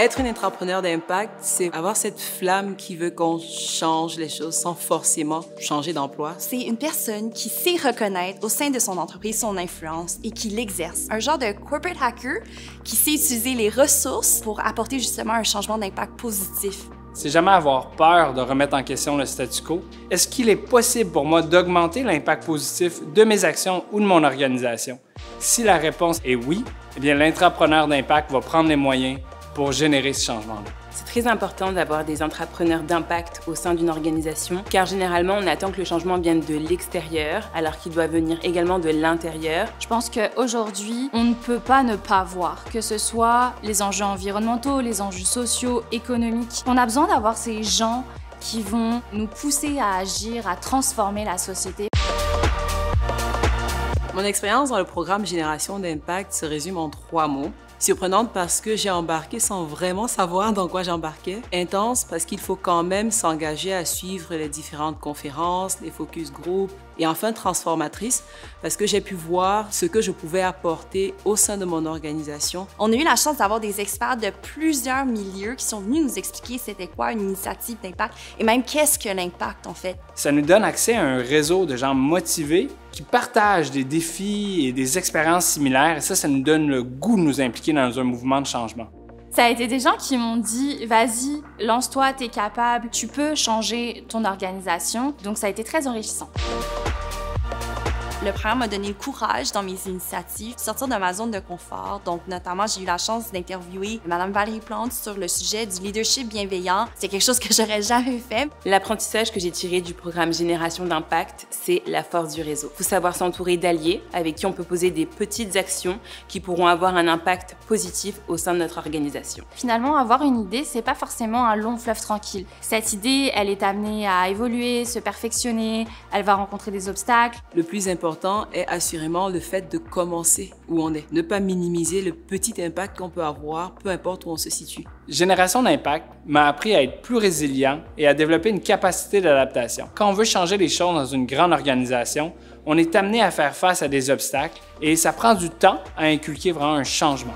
Être une entrepreneur d'impact, c'est avoir cette flamme qui veut qu'on change les choses sans forcément changer d'emploi. C'est une personne qui sait reconnaître au sein de son entreprise son influence et qui l'exerce. Un genre de corporate hacker qui sait utiliser les ressources pour apporter justement un changement d'impact positif. C'est jamais avoir peur de remettre en question le statu quo. Est-ce qu'il est possible pour moi d'augmenter l'impact positif de mes actions ou de mon organisation? Si la réponse est oui, eh bien l'entrepreneur d'impact va prendre les moyens pour générer ce changement-là. C'est très important d'avoir des entrepreneurs d'impact au sein d'une organisation, car généralement, on attend que le changement vienne de l'extérieur, alors qu'il doit venir également de l'intérieur. Je pense qu'aujourd'hui, on ne peut pas ne pas voir, que ce soit les enjeux environnementaux, les enjeux sociaux, économiques. On a besoin d'avoir ces gens qui vont nous pousser à agir, à transformer la société. Mon expérience dans le programme Génération d'impact se résume en 3 mots. Surprenante parce que j'ai embarqué sans vraiment savoir dans quoi j'embarquais. Intense parce qu'il faut quand même s'engager à suivre les différentes conférences, les focus group. Et enfin transformatrice parce que j'ai pu voir ce que je pouvais apporter au sein de mon organisation. On a eu la chance d'avoir des experts de plusieurs milieux qui sont venus nous expliquer c'était quoi une initiative d'impact et même qu'est-ce que l'impact en fait. Ça nous donne accès à un réseau de gens motivés qui partagent des défis et des expériences similaires et ça nous donne le goût de nous impliquer dans un mouvement de changement. Ça a été des gens qui m'ont dit « Vas-y, lance-toi, t'es capable, tu peux changer ton organisation ». Donc ça a été très enrichissant. Le programme m'a donné le courage dans mes initiatives, sortir de ma zone de confort. Donc, notamment, j'ai eu la chance d'interviewer Mme Valérie Plante sur le sujet du leadership bienveillant. C'est quelque chose que j'aurais jamais fait. L'apprentissage que j'ai tiré du programme Génération d'impact, c'est la force du réseau. Il faut savoir s'entourer d'alliés avec qui on peut poser des petites actions qui pourront avoir un impact positif au sein de notre organisation. Finalement, avoir une idée, c'est pas forcément un long fleuve tranquille. Cette idée, elle est amenée à évoluer, se perfectionner, elle va rencontrer des obstacles. Le plus important est assurément le fait de commencer où on est. Ne pas minimiser le petit impact qu'on peut avoir, peu importe où on se situe. Génération d'impact m'a appris à être plus résilient et à développer une capacité d'adaptation. Quand on veut changer les choses dans une grande organisation, on est amené à faire face à des obstacles et ça prend du temps à inculquer vraiment un changement.